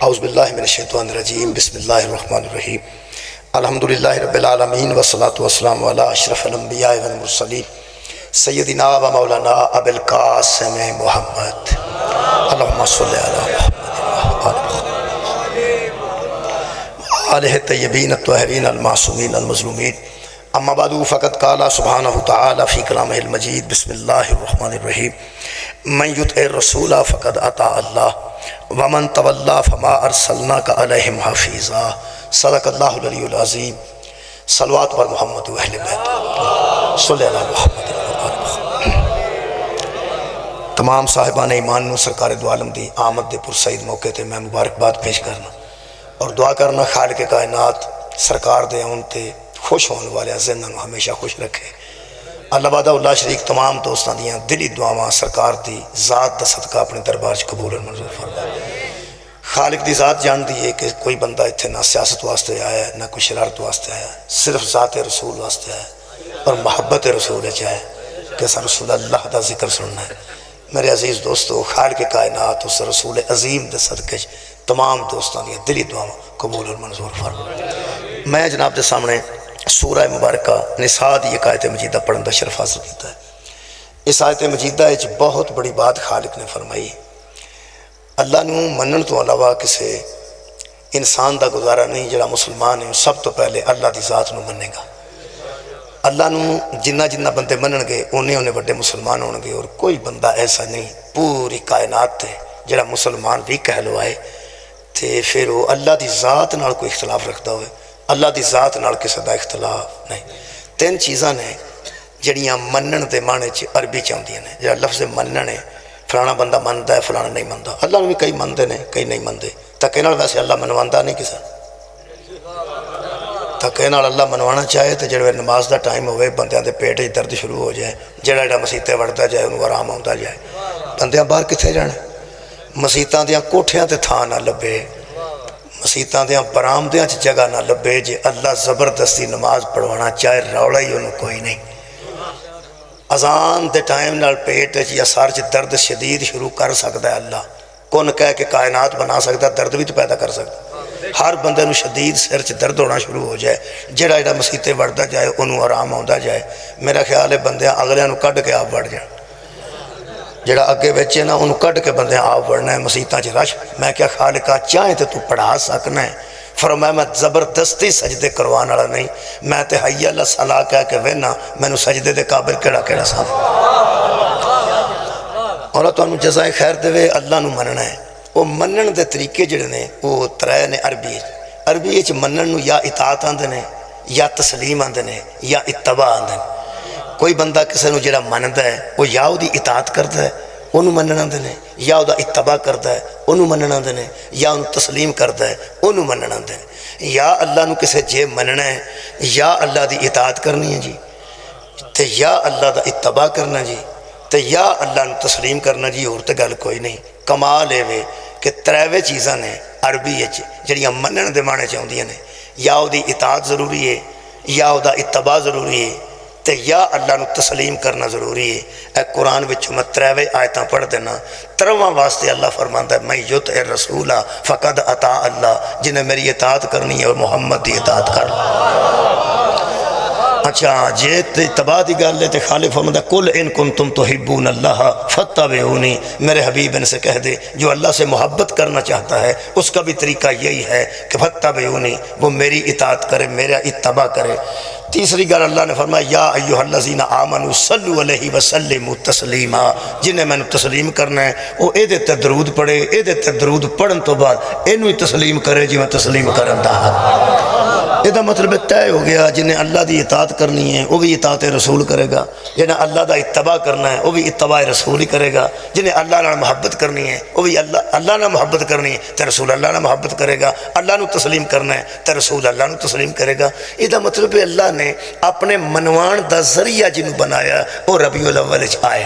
اعوذ باللہ من الشیطان الرجیم بسم اللہ الرحمن الرحیم الحمدللہ رب العالمین والصلاة والسلام علی اشرف الانبیاء والمرسلین سیدنا و مولانا ابی القاسم محمد اللہم صلی علی محمد آلہ طیبین الطاہرین المعصومین المظلومین اما بعد فقد قال سبحانہ تعالی فی کلامہ المجید بسم اللہ الرحمن الرحیم من یطع الرسول فقد اطاع اللہ ومن تولا فما ارسلناک علیہم حفیظا صدق اللہ العلی العظیم صلوات پر محمد و اہل بیت صلی اللہ محمد تمام صاحبان ایمان نو سرکار دو عالم دی آمد دے پرسعید موقع تے میں مبارکباد پیش کرنا اور دعا کرنا خالق کائنات سرکار دے ان تے خوش ہونے والے زندہ ہمیشہ خوش رکھے اللہ وعدہ اللہ شریک تمام دوستان دیاں دلی دعاواں سرکار دی ذات دا صدقہ اپنے دربار چ قبول اور منظور فرما خالق دی ذات جان دی ہے کہ کوئی بندہ اتھے نہ سیاست واسطے آیا ہے نہ کوئی شرارت واسطے آیا ہے صرف ذات رسول واسطے آیا ہے اور محبت رسول چاہے کہ سا رسول اللہ دا ذکر سننا ہے میرے عزیز دوستو خالق کائنات اس رسول عظیم دے صدقے تمام دوستان دیاں دلی دعاواں قبول اور منظور فرما میں جناب دے سامنے سورہ مبارکہ نساء دی ایک آیت مجیدہ پڑھن دا شرف حاصل کیتا ہے اس آیت مجیدہ ایچ بہت بڑی بات خالق نے فرمائی اللہ نو منن تو علاوہ کسے انسان دا گزارا نہیں جڑا مسلمان ہے سب تو پہلے اللہ دی ذات نو مننے گا اللہ نو جنہ جنہ بندے منن گے انہیں بڑے مسلمان ہون گے اور کوئی بندہ ایسا نہیں پوری کائنات تے جڑا مسلمان بھی کہلو آئے تے پھر وہ اللہ دی ذات نال کوئی اختلاف رکھتا ہوئے اللہ دی ذات نال کسی دا اختلاف نہیں تین چیزاں نے جڑیاں منن دے معنی چ عربی چاہندیاں نے جڑا لفظ منن ہے فلانا بندہ مندا ہے فلانا نہیں مندا اللہ نے بھی کئی مندے نے کئی نہیں مندے تکے نال ویسے اللہ منواندا نہیں کسے تکے نال اللہ منوانا چاہے تے جڑے نماز دا ٹائم ہوئے بندیاں دے پیٹ وچ درد شروع ہو جائے جڑا مسیتے وڑدا جائے انہوں آرام آوندا جائے بندیاں باہر کتھے جانے مسیتاں دیاں کوٹھیاں تے تھاں نہ لبے مسیتاں دیاں برآمدیاں چ جگہ نہ لبے جے اللہ زبردستی نماز پڑھوانا چاہے روڑا ہی انہوں کوئی نہیں اذان دے ٹائم نال پیٹ یا سار چ درد شدید شروع کر سکتا ہے اللہ کون کہہ کہ کائنات بنا سکتا ہے درد بھی تو پیدا کر سکتا ہر بندے نو شدید سر چ درد ہونا شروع ہو جائے جڑا مسیتے وڑدا جائے انہوں آرام آوندا جائے میرا خیال ہے بندیاں اگلیاں نو کڈ کے آپ وڑ جان جڑا اگے بچے نا انہوں کڈ کے بندے آپ وڑنا ہے مسیتاں چ رش میں کیا خالقہ چاہیں تو پڑھا سکنا ہے فرمایا میں زبردستی سجدے کروانا والا نہیں میں تے حی اللہ صلاح کہہ کے وینا میں نو سجدے دے قابل کیڑا صاحب اور تو انہوں جزائے خیر دے اللہ نو مننا ہے وہ منن دے طریقے جڑے نے وہ ترے نے عربی وچ منن نو یا اطاعت آندے نے یا تسلیم آندے نے یا اتباع آندے نے کوئی بندہ کسے نو جڑا مندا ہے وہ یا دی اطاعت کردا ہے انہوں مننا دے نے یا دا اتباع کردا ہے انہوں مننا دے نے یا انہوں تسلیم کردا ہے انہوں مننا دے نے یا اللہ نو کسے جے مننا ہے یا اللہ دی اطاعت کرنی ہے جی تے یا اللہ دا اتباع کرنا جی تے یا اللہ نو تسلیم کرنا جی اور تے گل کوئی نہیں کمال ہے وے کہ تریوے چیزاں نے عربی جڑیاں منن دے معنی چاہندیاں نے یا دی اطاعت ضروری ہے یا دا اتباع ضروری ہے تے یا اللہ نو تسلیم کرنا ضروری ہے اے قرآن وچوں میں تریوے آیتاں پڑھ دینا ترواں واسطے اللہ فرماندا ہے میں یطع الرسول فقد اطاع اللہ جنہیں میری اطاعت کرنی ہے اور محمد دی اطاعت کر اچھا جے اتباع دی گل ہے تے خالق فرماندا ہے قل ان کنتم تحبون اللہ فاتبعونی میرے حبیب ان سے کہہ دے جو اللہ سے محبت کرنا چاہتا ہے اس کا بھی طریقہ یہی ہے کہ فاتبعونی وہ میری اطاعت کرے میرا اتباع کرے تیسری گل اللہ نے فرمایا یا ایھا الذین آمنوا صلوا علیہ وسلموا تسلیما جنہیں میں نے تسلیم کرنا ہے وہ اے دے تے درود پڑھے اے دے تے درود پڑھن تو بعد اینو ہی تسلیم کرے جی میں تسلیم کرن دا یہ دا مطلب طے ہو گیا جنہیں اللہ دی اطاعت کرنی ہے وہ بھی اطاعت رسول کرے گا جنہیں اللہ دا اتباع کرنا ہے وہ بھی اتباع رسول ہی کرے گا جنہیں اللہ نال محبت کرنی ہے وہ بھی اللہ نال محبت کرنی ہے تے رسول اللہ نال محبت کرے گا اللہ نو تسلیم کرنا ہے تے رسول اللہ نو تسلیم کرے گا یہ دا مطلب ہے اللہ نے اپنے منوان دا ذریعہ جنہوں بنایا وہ ربیع الاول آئے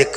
1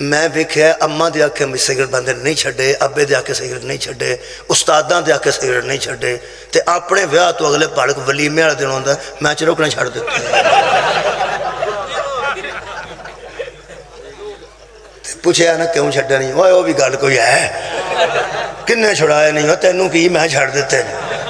میں ویکھیا اما دے آکھے میں سگریٹ بندے نہیں چھڈے، ابے دے آکھے سگریٹ نہیں چھڈے، استاداں دے آکھے سگریٹ نہیں چھڈے، تے اپنے ویاہ تو اگلے پڑھ ولیمے والے دن ہوندا میں چروکنا چھڈ دیتے پوچھیا نا کیوں چھڈیا نہیں؟ وہ بھی گل کوئی ہے کنے چھڑائے نہیں ہو تینوں کی میں چھڈ دیتے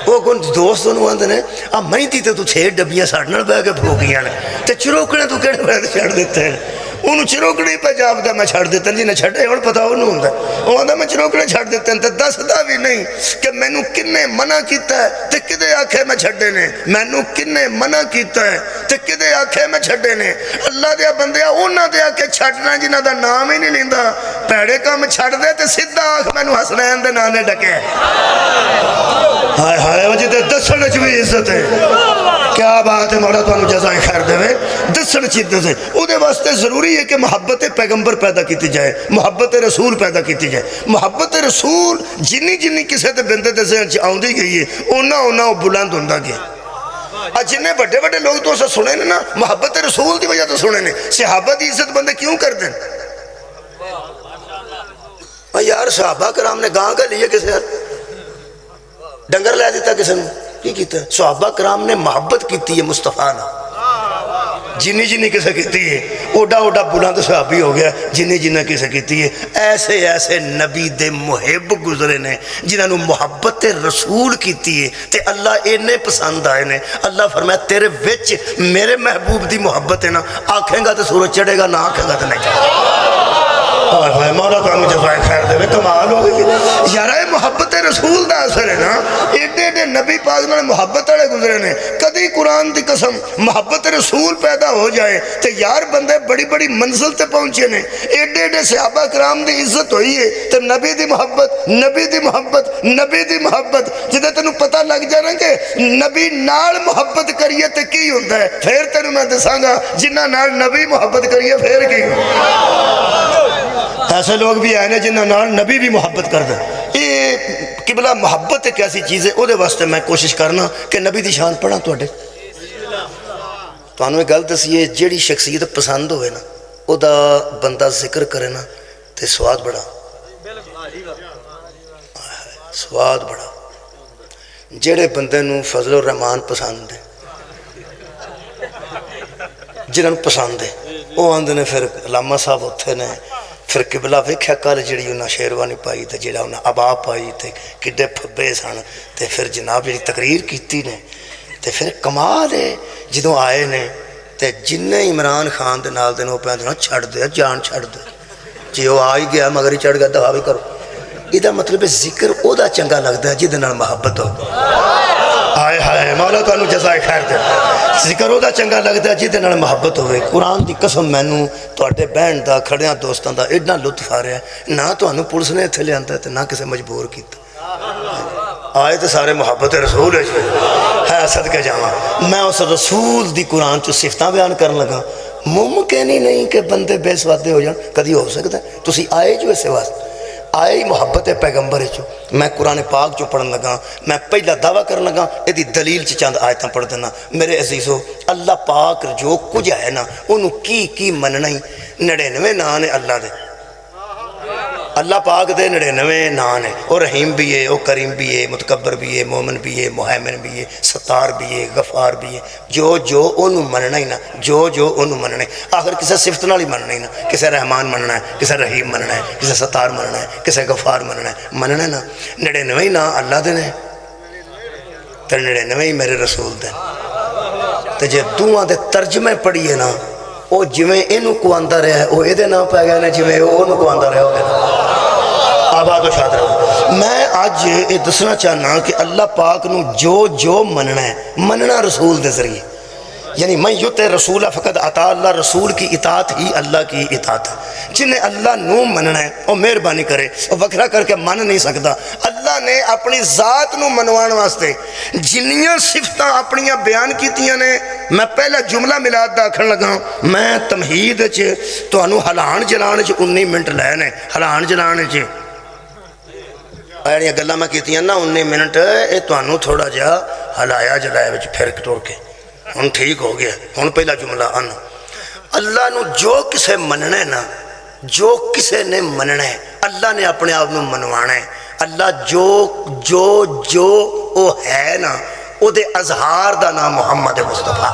وہ کون دوست انہوں آندے نے آ مہندی تے تو 6 ڈبیاں ساڑھے نال بہ کے پھوکیاں نے تے چروکنے تو کہڑے بڑے چھڈ دیتے ہیں انہوں چروکنے پہ جاپتا میں چھڑ دیتا جی نہ چھڑے اور پتا انہوں ہوندہ وہ آدھا میں چروکنے چھڑ دیتا ہیں دس دا بھی نہیں کہ میں نو کنے منع کیتا ہے تے کدے آکھے میں چھڑے نے میں نو کنے منع کیتا ہے تے کدے آکھے میں چھڑے نے اللہ دیا بندیا انہاں دیا کہ چھڑنا جنہ دا نام ہی نہیں لیندہ پیڑے کام چھڑ دے تے سدھا آکھ میں نو حسنین دے نانے ڈکے ہائے ہائے وہ جیتے دسن چوی عزت ہے کیا بات ہے مولا تو انہوں جزائیں خیر دے دسن چیتے سے او دے واسطے ضروری ہے کہ محبت پیغمبر پیدا کیتی جائے، محبت رسول پیدا کیتی جائے۔ محبت رسول جنی جنی کسے تے بندے تے ذہن چ آؤندی گئی ہے اونا او بلند ہوندا گیا۔ جنہیں بڑے بڑے لوگ تو اسے سنے نا محبت رسول دی وجہ تو سنے نے صحابہ دی عزت بندے کیوں کر دیں؟ یار صحابہ کرام نے گاں کا لیے کسے ڈنگر لے دیتا کسے نے کی کیتا ہے؟ صحابہ کرام نے محبت کیتی ہے مصطفیٰ نے جنی جنی کسے کیتی ہے اوڈا اوڈا بلند صحابی ہو گیا جنی جنی کسے کیتی ہے ایسے ایسے نبی دے محب گزرے نے جنہاں نو محبت رسول کیتی ہے تے اللہ اینے پسند آئے نے اللہ فرمایا تیرے وچ میرے محبوب دی محبت ہے نا آنکھیں گا تے سورج چڑھے گا نہ آنکھیں گا تے نہیں چڑھے گا مولا تو ہم جزائے خیر دے کمال ہو گئی یارہ محبت رسول دا اثر ہے نا ایڈے ایڈے نبی پاک نے محبت والے گزرے نے کدی قرآن دی قسم محبت رسول پیدا ہو جائے تے یار بندے بڑی بڑی منزل تے پہنچے نے ایڈے ایڈے صحابہ کرام دی عزت ہوئی ہے تے نبی دی محبت نبی دی محبت نبی دی محبت جدے تینوں پتہ لگ جانا کہ نبی نال محبت کریے تے کی ہوتا ہے پھر تینوں میں دساں گا جنہ نال نبی محبت کریے پھر کی ایسے لوگ بھی آئے ہیں جنہاں نال نبی بھی محبت کر دیں یہ قبلہ محبت ایک ایسی چیز ہے او دے واسطے میں کوشش کرنا کہ نبی دی شان پڑھا تو اڈے تو انہوں ایک گل دسیے جیڑی شخصیت پسند ہوئے نا او دا بندہ ذکر کرے نا تے سواد بڑا سواد بڑا جیڑے بندے نو فضل الرحمان پسند ہے جنہاں پسند ہے وہ آندے نے پھر علامہ صاحب ہوتے نے پھر قبلہ ویکھیا کل جڑی انہاں شیروانی پائی تے جڑا انہاں عبا پائی تے کڈے پھبے سن تے پھر جناب جڑی تقریر کیتی نے تے پھر کمال ہے جدوں آئے نے تے جن عمران خان دے نال دے نو پہ دینا چھڑ دے جان چھڑ دے جی وہ آ ہی گیا مگر ہی چڑھ گیا دعا بھی کرو یہ مطلب ذکر او دا چنگا لگتا ہے جہد نال محبت ہو آئے ہائے مولا تو انہوں جزائے خیر دے ذکر او دا چنگا لگتا ہے جہد نال محبت ہوئے قرآن دی قسم مینوں تواڈے بہن دا کھڑیاں دوستاں دا ایڈا لطف آ رہا ہے نہ تانوں پولیس نے اتھے لے آندا تے نہ کسے مجبور کیتا آئے تے سارے محبت رسول ہے صدقے جاواں میں اس رسول دی قرآن چ صفتاں بیان کرن لگا ممکن ہی نہیں کہ بندے بے سوادے ہو جان کدی ہو سکتا ہے تسی آئے جو اسے واسطے آئے ہی محبت پیغمبر چو میں قرآن پاک چو پڑھن لگا میں پہلا دعویٰ کرن لگا یہ دلیل چند آیتاں پڑھ دینا میرے عزیزو اللہ پاک جو کچھ ہے نا انہوں کی مننا ہی 99 نام نے اللہ دے اللہ پاک دے 99 نام ہے وہ رحیم بھی ہے وہ کریم بھی ہے متکبر بھی ہے مومن بھی ہے محیمن بھی ہے ستار بھی ہے غفار بھی ہے جو انہوں مننا ہی نا جو انہوں مننا ہے آخر کسے صفت نال ہی مننا ہی نا کسے رحمان مننا ہے کسے رحیم مننا ہے کسے ستار مننا ہے کسے غفار مننا ہے مننا نا 99 نام اللہ دے نے تے 99 میرے رسول دے تے جے دعا دے ترجمے پڑھیے نا وہ جویں اینو کو آندہ رہا ہے وہ ایدے نام پہ گئے نا جویں انہوں کو آندہ رہا ہوگا آباد و شاد رہا میں آج یہ دسنا چاہنا کہ اللہ پاک نو جو مننا ہے مننا رسول دے ذریعے یعنی میں یوتے رسولہ فقط عطا اللہ رسول کی اطاعت ہی اللہ کی اطاعت ہے جنہیں اللہ نو مننا ہے وہ مہربانی کرے وہ وکھرا کر کے من نہیں سکتا اللہ نے اپنی ذات نو منوان واسطے جنیاں صفتاں اپنیاں بیان کیتیاں نے میں پہلا جملہ ملاد دا آکھن لگا میں تمہید تو انہوں ہلان جلان 19 منٹ لے نے ہلان جلان ایڑیاں گلہ میں کیتیاں نا 19 منٹ اے تو انہوں تھوڑا جا ہلایا جلایا بچ پھر توڑ کے ہن ٹھیک ہو گیا ہن پہلا جملہ اللہ نو جو کسے مننا ہے نا جو کسے نے مننا ہے اللہ نے اپنے آپ کو منوانا ہے. اللہ جو جو جو وہ ہے نا او دے اظہار دا نام محمد مصطفیٰ.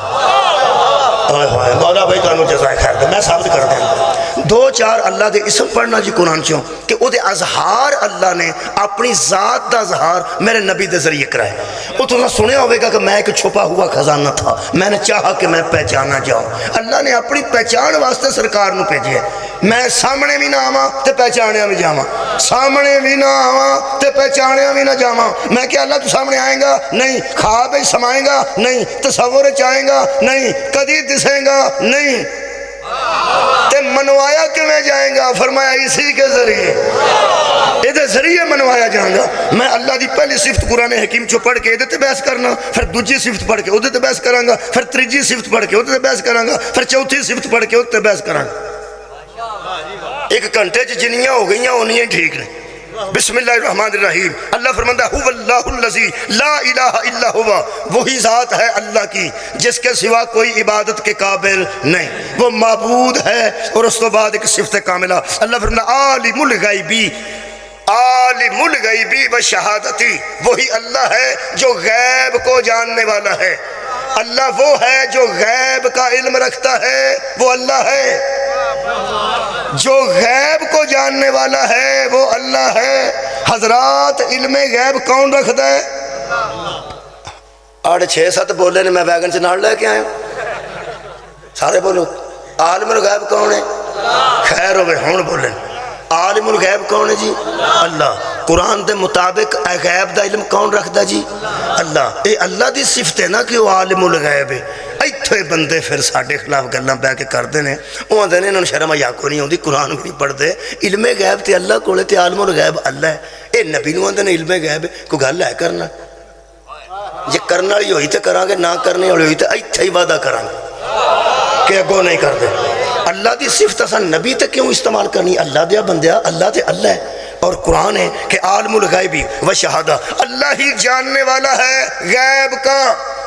مولا بھائی تانوں جزائے خیر دے میں ثابت کر دیں 2-4 اللہ دے اسم پڑھنا جی قرآن چوں کہ او دے اظہار اللہ نے اپنی ذات دا اظہار میرے نبی دے ذریعے کرائے. وہ تو سنیا ہوئے گا کہ میں ایک چھپا ہوا خزانہ تھا, میں نے چاہا کہ میں پہچانا جاؤں. اللہ نے اپنی پہچان واسطے سرکار نو بھیجیا ہے. میں سامنے بھی نہ آواں تے پہچانیا بھی جاواں, سامنے بھی نہ آواں تے پہچانیا بھی نہ جاواں. میں کہ اللہ تو سامنے آئیں گا نہیں, خواب وچ سمائیں گا نہیں, تصور وچ آئیں گا نہیں, کدی دسیں گا نہیں, تے منوایا کیویں جائیں گا؟ فرمایا اسی کے ذریعے, یہ ذریعے منوایا جائیں گا. میں اللہ دی پہلی صفت قرآن حکیم چو پڑھ کے یہ بحث کرنا, پھر دوجی صفت پڑھ کے وہ بحث کراں گا, پھر تیجی صفت پڑھ کے وہ بحث کراں گا, پھر چوتھی صفت پڑھ کے وہ بحث کراں گا. 1 گھنٹے جنیاں ہو گئیاں انہیں ٹھیک نے. بسم اللہ الرحمن الرحیم. اللہ فرماندہ هو اللہ الذی لا الہ الا ہوا, وہی ذات ہے اللہ کی جس کے سوا کوئی عبادت کے قابل نہیں, وہ معبود ہے. اور اس تو بعد ایک صفت کاملہ اللہ فرماندہ عالم الغیبی, عالم الغیبی و شہادتی, وہی اللہ ہے جو غیب کو جاننے والا ہے. اللہ وہ ہے جو غیب کا علم رکھتا ہے, وہ اللہ ہے. جو غیب کو جاننے والا ہے وہ اللہ ہے. حضرات علم غیب کون رکھتا ہے؟ 8-6-7 بولے نے, میں ویگن سے نال لے کے آیا سارے بولو. عالم الغیب کون ہے؟ خیر ہوئے ہون بولے. عالم الغیب کون ہے جی؟ اللہ. قرآن دے مطابق غیب دا علم کون رکھتا جی؟ اللہ. اے اللہ دی صفت ہے نا کہ وہ عالم الغیب ہے. ایتھے بندے پھر ساڑھے خلاف گلاں بہ کے کردے نے, وہ آندے نے انہوں نے شرم یا کو نہیں ہوندی, قرآن بھی نہیں پڑھ دے. علم غیب تے اللہ کولے تے عالم الغیب اللہ ہے. اے نبی نو آندے نے علم غیب ہے, کوئی گل ہے کرنا؟ جے کرنا والی ہوئی تے کران گے, نہ کرنے والی ہوئی تے ایتھے ہی وعدہ کران گے کہ اگوں نہیں کردے. اللہ دی صفت اساں نبی تے کیوں استعمال کرنی؟ اللہ دیا بندیا, اللہ تے اللہ ہے. اور قرآن ہے کہ عالم الغیبی و شہادہ, اللہ ہی جاننے والا ہے غیب کا,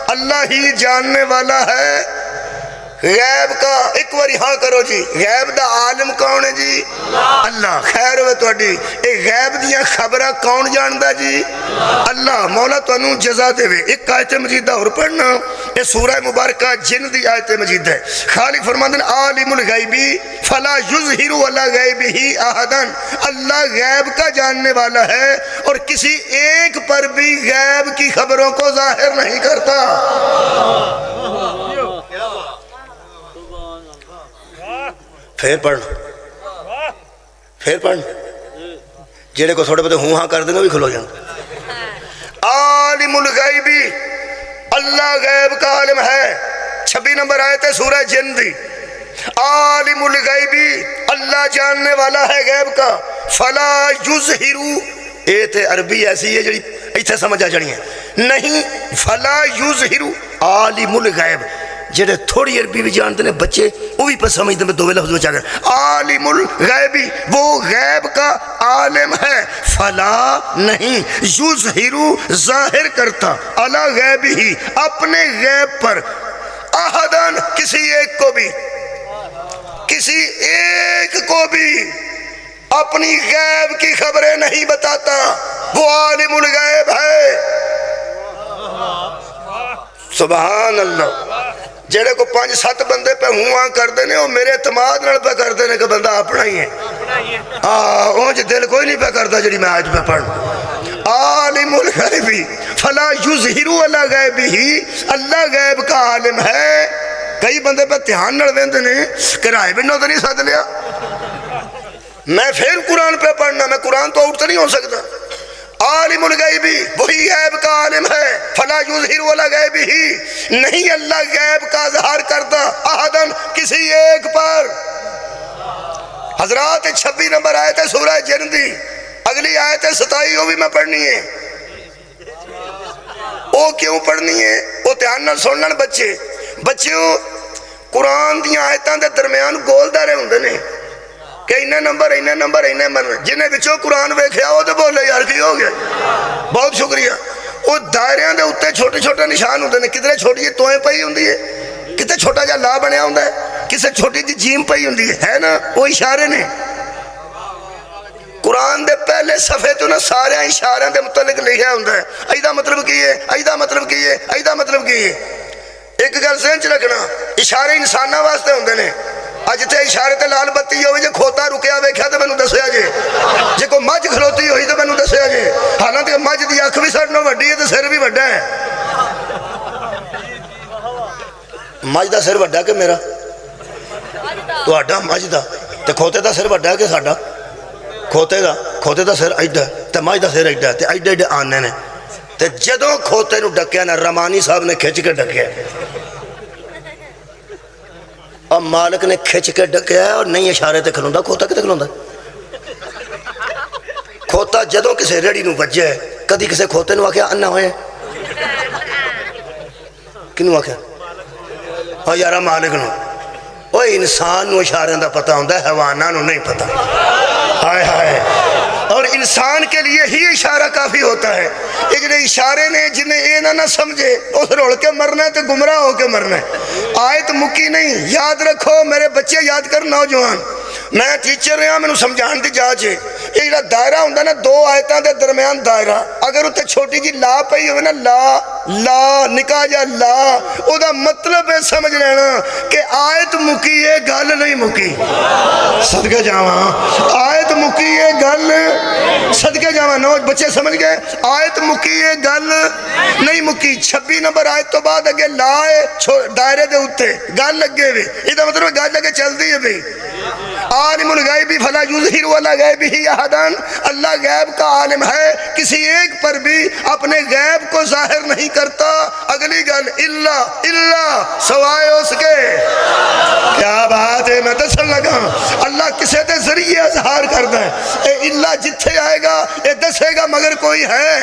اللہ ہی جاننے والا ہے غیب کا. ایک باری ہاں کرو جی. غیب دا عالم کون ہے جی؟ اللہ. خیر ہوئے توڑی. اے غیب دیاں خبرہ کون جاندہ جی؟ اللہ. مولا تو انہوں جزا دے وے. ایک آیت مجیدہ اور پڑھنا, اے سورہ مبارکہ جن دی آیت مجید ہے. خالق فرماندن عالم الغیبی فلا یظہر علی غیبہ احدا, اللہ غیب کا جاننے والا ہے اور کسی ایک پر بھی غیب کی خبروں کو ظاہر نہیں کرتا. پھر پڑھنا جیڑے کو تھوڑے بہت ہوں ہاں کر دیں گے بھی کھلو جان. عالم الغیبی, اللہ غیب کا عالم ہے. 26 نمبر آیت ہے سورہ جن دی. عالم الغیبی, اللہ جاننے والا ہے غیب کا. فلا یظہرو, اے تے عربی ایسی ہے جڑی ایتھے سمجھا جڑی ہے نہیں. فلا یظہرو عالم الغیب, جڑے تھوڑی عربی بھی جانتے ہیں بچے وہ بھی پس سمجھتے ہیں, 2 لفظ بچا کر. عالم الغیبی, وہ غیب کا عالم ہے. فلا نہیں, یظہرو ظاہر کرتا, علی غیب ہی اپنے غیب پر, احدن کسی ایک کو بھی, کسی ایک کو بھی اپنی غیب کی خبریں نہیں بتاتا. وہ عالم الغیب ہے. سبحان اللہ. جڑے کو 5-7 بندے پہ ہوں کر دینے, وہ میرے اعتماد نال پہ کر دینے کہ بندہ اپنا ہی ہے. اونج دل کوئی نہیں پہ کرتا جڑی میں آج پہ پڑھ. عالم الغیبی فلا یظہر علی غیبہ, اللہ غیب کا عالم ہے. کئی بندے پہ دھیان نال ویندے نے کہ رائے بنو تو نہیں سد لیا. میں پھر قرآن پہ پڑھنا, میں قرآن تو اٹھ نہیں ہو سکتا. عالم الغیبی, وہی غیب کا عالم ہے. فلا یظہر علی غیبہ, نہیں اللہ غیب کا اظہار کرتا احدن کسی ایک پر. حضرات 26 نمبر آیت ہے سورہ جن دی. اگلی آیت ہے 27, وہ بھی میں پڑھنی ہے. وہ کیوں پڑھنی ہے؟ وہ دھیان نال سن لین بچے. بچیوں, قرآن دیاں آیتاں دے درمیان گول دارے ہوندے نے کہ انہیں نمبر جنہیں بچوں قرآن ویکھیا وہ تو بولے یار کی ہو گیا. بہت شکریہ. وہ دائریاں دے اتے چھوٹے چھوٹے نشان ہوندے نے, کدھر چھوٹی جی توئیں پئی ہوندی ہے, کتے چھوٹا جا لا بنیا ہوندا ہے, کسے چھوٹی جی جیم پئی ہوندی ہے نا, وہ اشارے نے. قرآن دے پہلے صفحے تو نا سارے اشارے دے متعلق لکھا ہوندا ہے ایدا مطلب کی ہے ایدا مطلب کی ہے ایدا مطلب کی ہے ایک گل ذہن چ رکھنا اشارے انساناں واسطے ہوندے نے اج تے اشارے تے لال بتی ہوئی جے کھوتا رکیا ویکھیا تے مینوں دسیا جے کوئی مجھ کھلوتی ہوئی تے مینوں دسیا جے حالانکہ مجھ دی اکھ بھی ساڈے نال وڈی ہے تے سر بھی وڈا ہے مجھ دا سر وڈا کہ میرا تہاڈا مجھ دا تے کھوتے دا سر وڈا کہ ساڈا کھوتے دا سر ایڈا تے مجھ دا سر ایڈا تے ایڈے ایڈے آنے نے تے جدوں کھوتے نو ڈکیا نا رمانی صاحب نے کھچ کے ڈکیا اور مالک نے کھچ کے ڈکیا اور نہیں اشارے تے کھلوندا کھوتا کتے کھلوندا کھوتا جدوں کسے ریڑی نو وجے کدی کسے کھوتے نو آکھیا انا ہوئے کنوں آکھیا اور یارا مالک نو وہ انسان نو اشارے دا پتہ ہوندا ہے حیواناں نو نہیں پتہ ہائے ہائے اور انسان کے لیے ہی اشارہ کافی ہوتا ہے یہ جنہیں اشارے نے جنہیں اے نہ سمجھے اس رول کے مرنا ہے تو گمراہ ہو کے مرنا ہے آیت مکی نہیں یاد رکھو میرے بچے یاد کر نوجوان میں ٹیچر رہا میں سمجھان دی جا چے یہ جڑا دائرہ ہوندا نا دو آیتاں دے درمیان دائرہ اگر اتنے چھوٹی جی لا پئی ہوئے نا لا نکاح جا لا او دا مطلب ہے سمجھ لینا کہ آیت مکی ہے گل نہیں مکی صدقہ جاواں آیت مکی ہے گل صدقہ جاواں نوج بچے سمجھ گئے آیت مکی ہے گل نہیں مکی 26 نمبر آیت تو بعد اگے لا ہے دائرے دے اتے گل لگے ہوئے یہ دا مطلب گل لگے چل دی ہے بھئی عالم الغیبی فلا یظہر علی غیبہ احدا اللہ غیب کا عالم ہے کسی ایک پر بھی اپنے غیب کو ظاہر نہیں کرتا اگلی گل اللہ سوائے اس کے کیا بات ہے میں دسن لگا اللہ کسے دے ذریعے اظہار کرتا ہے اے اللہ جتھے آئے گا اے دسے گا مگر کوئی ہے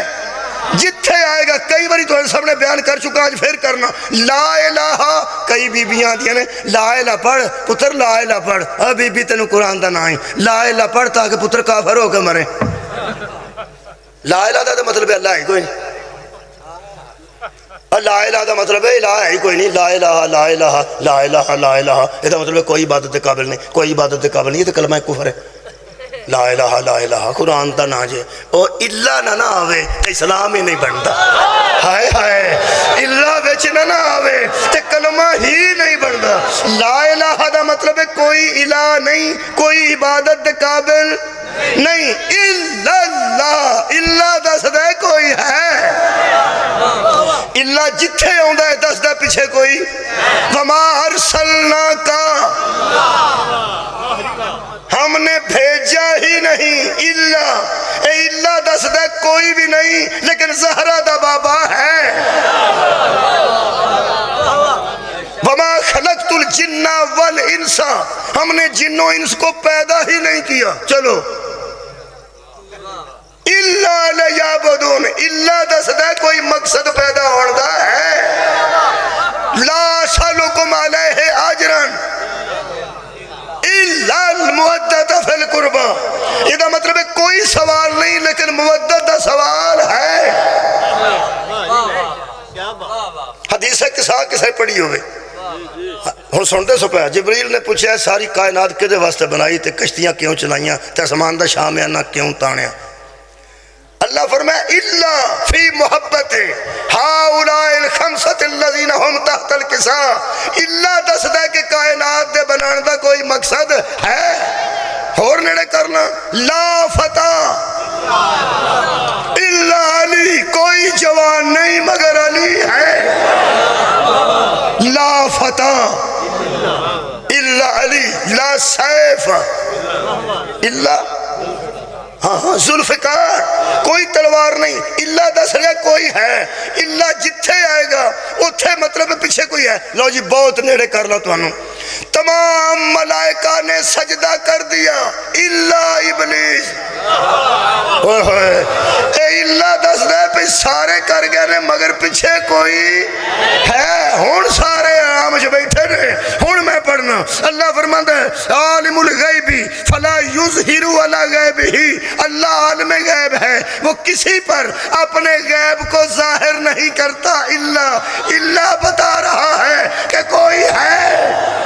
جتھے آئے گا کئی باری تو سب نے بیان کر چکا آج پھر کرنا لا الہ کئی بیبیاں دیا نے لا الہ پڑھ پتر لا الہ پڑھ بی بی تینوں قرآن دا نہ لا الہ پڑھ تاکہ پتر کافر ہو کے مرے لا الہ دا مطلب ہے اللہ ہی کوئی نہیں لا الہ دا مطلب ہے الہ ہی کوئی نہیں لا الہ لا الہ لا الہ لا الہ یہ دا مطلب ہے کوئی عبادت دے قابل نہیں کوئی عبادت دے قابل نہیں یہ تو کلمہ کفر ہے لا الہ لا الہ قرآن تا نہ جے اور اللہ نہ آوے اسلام ہی نہیں بنتا ہائے ہائے اللہ بیچ نہ آوے تے کلمہ ہی نہیں بنتا لا الہ دا مطلب ہے کوئی الہ نہیں کوئی عبادت دے قابل نہیں اللہ دس دے کوئی ہے اللہ جتھے ہوندا ہے دس دے پیچھے کوئی وما ارسلناک ہم نے بھیجا ہی نہیں اللہ دس دے کوئی بھی نہیں لیکن زہرہ دا بابا ہے وما خلقت الجن والانس ہم نے جن و انس کو پیدا ہی نہیں کیا چلو اللہ لیعبدون اللہ دس دے کوئی مقصد پیدا ہوتا ہے لا اسألکم علیہ اجرا الا المودۃ فی القربى یہ دا مطلب ہے کوئی سوال نہیں لیکن مودت دا سوال ہے حدیث کسے پڑھی ہوئے ہن سنتے سو پہ جبریل نے پوچھا ہے ساری کائنات کدے واسطے بنائی تے کشتیاں کیوں چلائیاں تے اسمان دا شامیانہ کیوں تانیا اللہ فرمائے اللہ فی محبت ہاؤلاء الخمسۃ الذین هم تحت الکساء اللہ دس دے کہ کائنات دے بنان دا کوئی مقصد ہے اور نیڑے کرنا لا فتح الا علی کوئی جوان نہیں مگر علی ہے لا فتح الا علی لا سیف الا ذوالفقار کوئی تلوار نہیں اللہ دس رہا کوئی ہے اللہ جتھے آئے گا اتھے مطلب پیچھے کوئی ہے لو جی بہت نیڑے کر لو تو تمام ملائکہ نے سجدہ کر دیا اللہ ابلیس اے اللہ دس دے پہ سارے کر گئے نے مگر پیچھے کوئی ہے ہون سارے آرام سے بیٹھے نے ہون میں پڑھنا اللہ فرماتا ہے عالم الغیبی فلا یظہر علی غیبہ اللہ عالم غیب ہے وہ کسی پر اپنے غیب کو ظاہر نہیں کرتا اللہ بتا رہا ہے کہ کوئی ہے